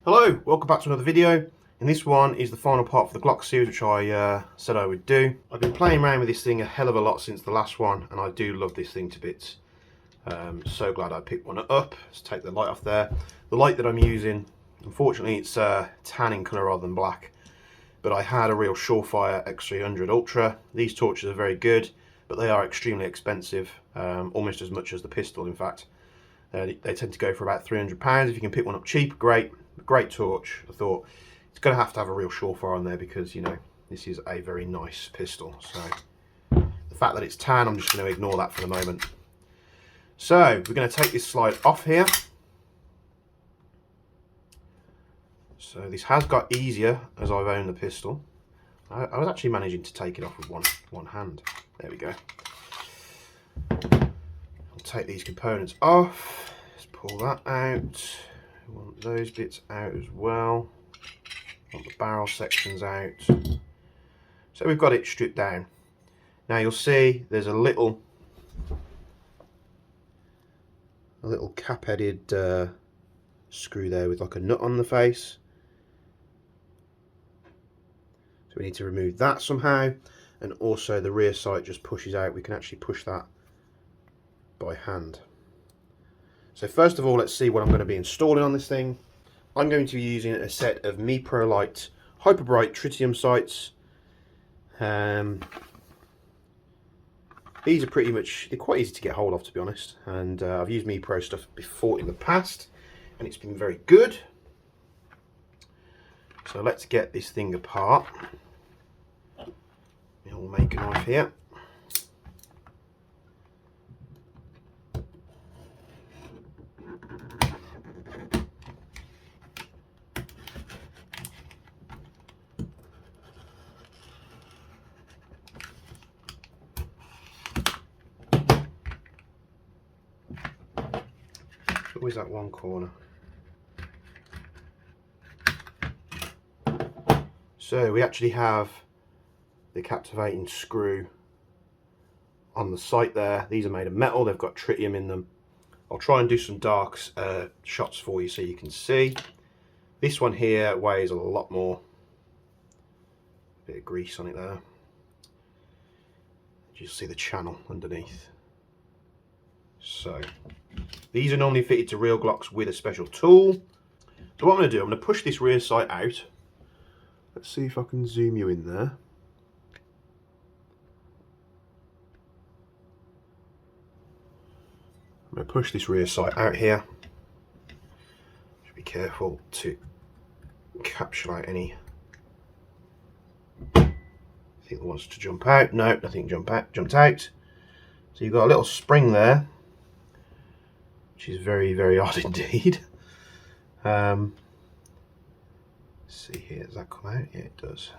Hello, welcome back to another video. And this one is the final part for the Glock series, which I said I would do. I've been playing around with this thing a hell of a lot since the last one, and I do love this thing to bits. So glad I picked one up. Let's take the light off there. The light that I'm using, unfortunately, it's tan in colour rather than black. But I had a real Surefire X300 Ultra. These torches are very good, but they are extremely expensive, almost as much as the pistol, in fact. They tend to go for about £300. If you can pick one up cheap, great. Great torch. I thought it's going to have a real Surefire on there because, you know, this is a very nice pistol. So the fact that it's tan, I'm just going to ignore that for the moment. So we're going to take this slide off here. So this has got easier as I've owned the pistol. I was actually managing to take it off with one hand. There we go. I'll take these components off. Let's pull that out. We want those bits out as well. Want the barrel sections out. So we've got it stripped down. Now you'll see there's a little cap-headed screw there with like a nut on the face. So we need to remove that somehow, and also the rear sight just pushes out. We can actually push that by hand. So first of all, let's see what I'm going to be installing on this thing. I'm going to be using a set of Mepro Hyper Bright Tritium sights. These are they're quite easy to get hold of, to be honest. And I've used Mepro stuff before in the past, and it's been very good. So let's get this thing apart. We'll make a knife here. Always that one corner. So we actually have the captivating screw on the sight there. These are made of metal, they've got tritium in them. I'll try and do some dark shots for you so you can see. This one here weighs a lot more. Bit of grease on it there. You'll see the channel underneath. So these are normally fitted to real Glocks with a special tool. So what I'm going to do, I'm going to push this rear sight out. Let's see if I can zoom you in there. I'm going to push this rear sight out here. Just be careful to encapsulate any. I think it wants to jump out. No, nothing jumped out. So you've got a little spring there, which is very, very odd indeed. Let's see here, does that come out? Yeah, it does.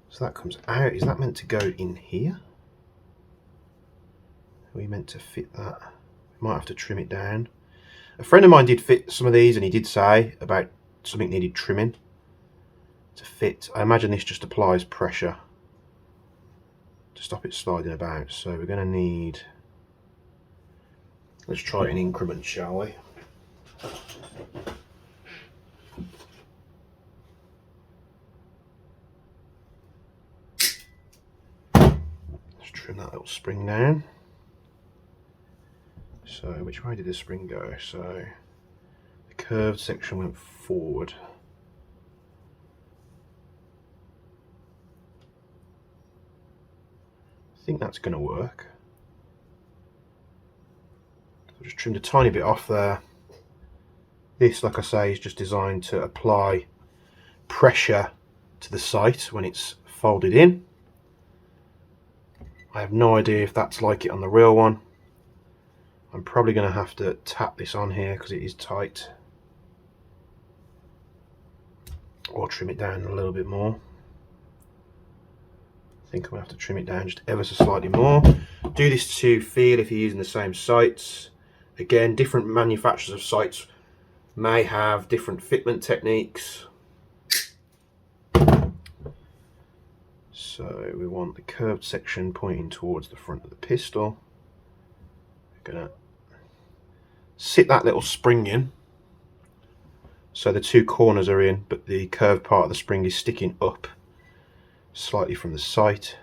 So that comes out. Is that meant to go in here? Are we meant to fit that? We might have to trim it down. A friend of mine did fit some of these, and he did say about something needed trimming to fit. I imagine this just applies pressure to stop it sliding about. So we're going to need, let's try it in increments, shall we? Let's trim that little spring down. So which way did the spring go? So the curved section went forward. I think that's going to work. So just trimmed a tiny bit off there. This, like I say, is just designed to apply pressure to the sight when it's folded in. I have no idea if that's like it on the real one. I'm probably going to have to tap this on here because it is tight. Or trim it down a little bit more. I think I'm going to have to trim it down just ever so slightly more. Do this to feel if you're using the same sights. Again, different manufacturers of sights may have different fitment techniques. So we want the curved section pointing towards the front of the pistol. We're going to sit that little spring in. So the two corners are in, but the curved part of the spring is sticking up slightly from the sight.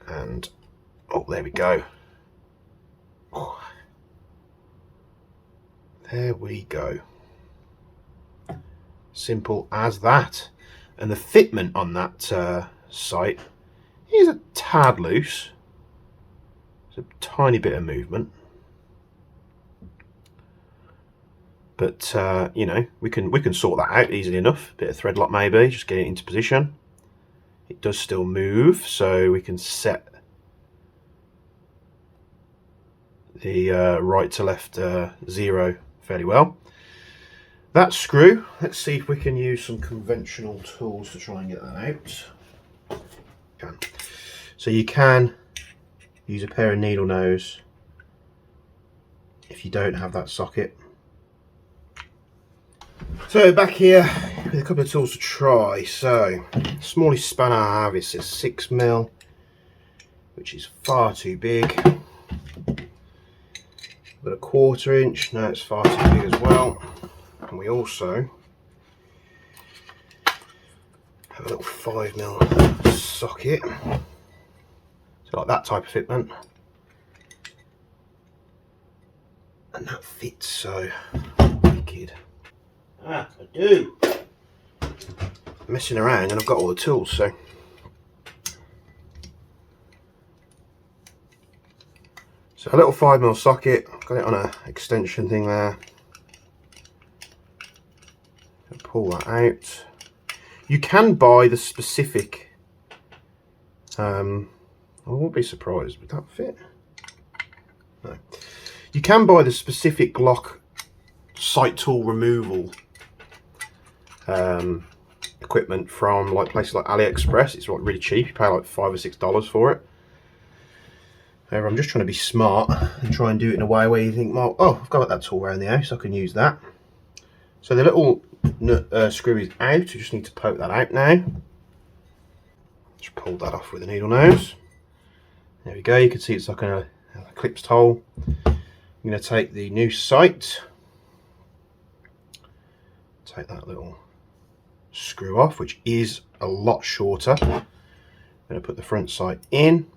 And oh, there we go. Oh, there we go. Simple as that. And the fitment on that sight is a tad loose. It's a tiny bit of movement, but you know, we can sort that out easily enough. Bit of thread lock maybe, just get it into position. It does still move, so we can set the right to left zero fairly well. That screw, let's see if we can use some conventional tools to try and get that out. So you can use a pair of needle nose if you don't have that socket. So back here with a couple of tools to try. So smallest spanner I have is a 6mm, which is far too big. But a 1/4 inch, no, it's far too big as well. And we also have a little 5mm socket, so like that type of fitment, and that fits so wicked. I do. I'm messing around and I've got all the tools, so a little 5mm socket. I've got it on an extension thing there. Pull that out. You can buy the specific I won't be surprised, would that fit? No. You can buy the specific Glock sight tool removal equipment from like places like AliExpress. It's like really cheap. You pay like $5 or $6 for it. However, I'm just trying to be smart and try and do it in a way where you think, well, oh, I've got that tool around the house, I can use that. So the little screw is out. You just need to poke that out now. Just pull that off with a needle nose. There we go. You can see it's like a clipped hole. I'm going to take the new sight. Take that little screw off, which is a lot shorter. I'm going to put the front sight in.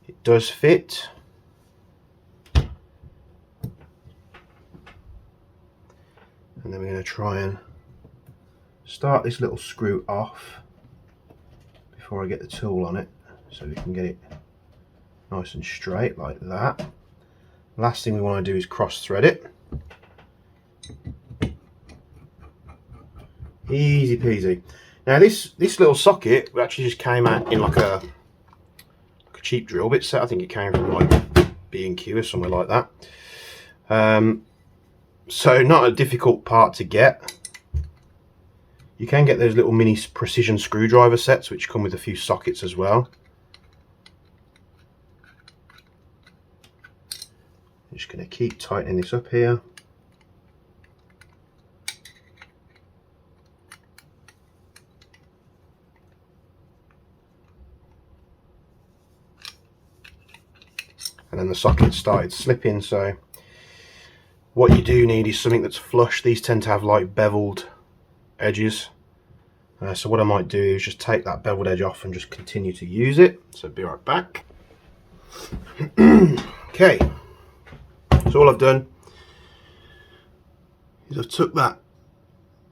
It does fit. And then we're going to try and start this little screw off before I get the tool on it, so we can get it nice and straight like that. Last thing we want to do is cross thread it. Easy peasy. Now this little socket actually just came out in like a cheap drill bit set. I think it came from like B&Q or somewhere like that. So not a difficult part to get. You can get those little mini precision screwdriver sets which come with a few sockets as well. I'm just going to keep tightening this up here. And then the socket started slipping, so what you do need is something that's flush. These tend to have like beveled edges. So what I might do is just take that beveled edge off and just continue to use it. So be right back. Okay, so all I've done is I've took that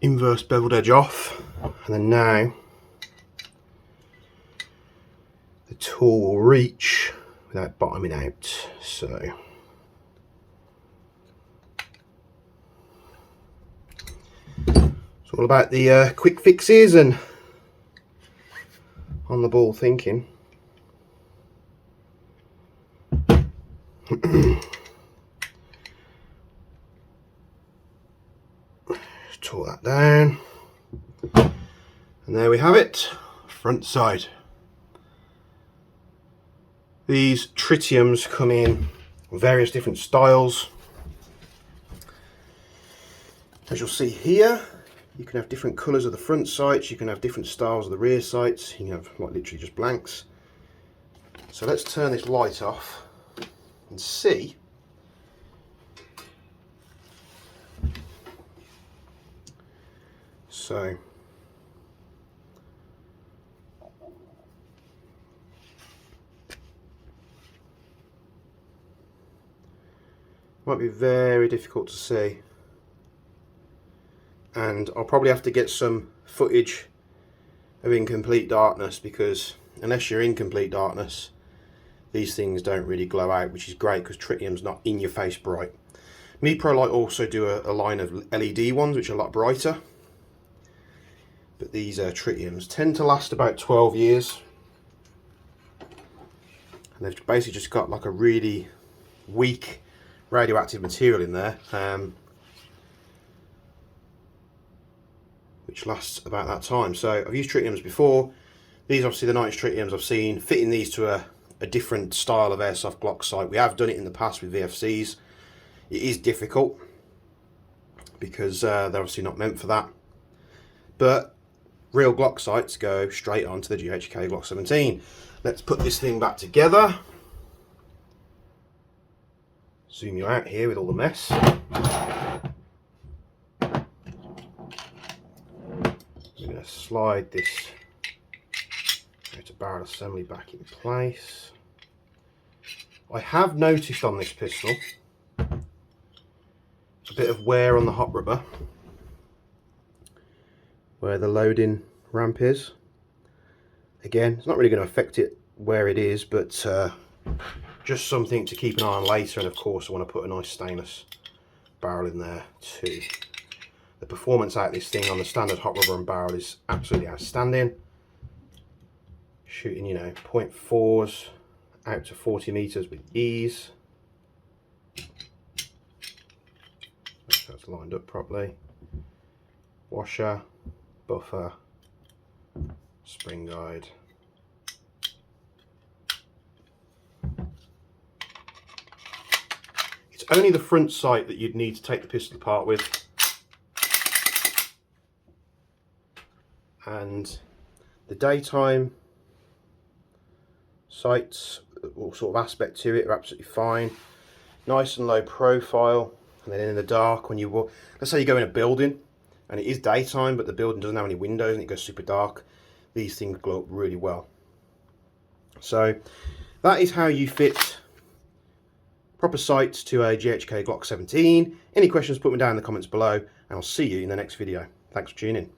inverse beveled edge off, and then now the tool will reach without bottoming out. So it's all about the quick fixes and on the ball thinking. Just tore that down, and there we have it, front side. These tritiums come in various different styles. As you'll see here, you can have different colours of the front sights, you can have different styles of the rear sights, you can have like literally just blanks. So let's turn this light off and see So might be very difficult to see, and I'll probably have to get some footage of in complete darkness, because unless you're in complete darkness, these things don't really glow out, which is great because tritium's not in your face bright. Mepro Light also do a line of LED ones which are a lot brighter, but these tritiums tend to last about 12 years, and they've basically just got like a really weak radioactive material in there, which lasts about that time. So I've used tritiums before. These obviously the 90s tritiums I've seen fitting these to a different style of airsoft Glock sight. We have done it in the past with VFCs. It is difficult because they're obviously not meant for that, but real Glock sights go straight onto the GHK Glock 17. Let's put this thing back together. Zoom you out here with all the mess. I'm going to slide this barrel assembly back in place. I have noticed on this pistol a bit of wear on the hot rubber where the loading ramp is. Again, it's not really going to affect it where it is, but just something to keep an eye on later. And of course I want to put a nice stainless barrel in there too. The performance out of this thing on the standard hot rubber and barrel is absolutely outstanding. Shooting, you know, 0.4s out to 40 meters with ease. Make sure it's lined up properly. Washer, buffer, spring guide. It's only the front sight that you'd need to take the pistol apart with, and the daytime sights, all sort of aspect to it, are absolutely fine. Nice and low profile, and then in the dark, when you walk, let's say you go in a building and it is daytime but the building doesn't have any windows and it goes super dark, these things glow up really well. So that is how you fit proper sights to a GHK Glock 17. Any questions, put them down in the comments below, and I'll see you in the next video. Thanks for tuning in.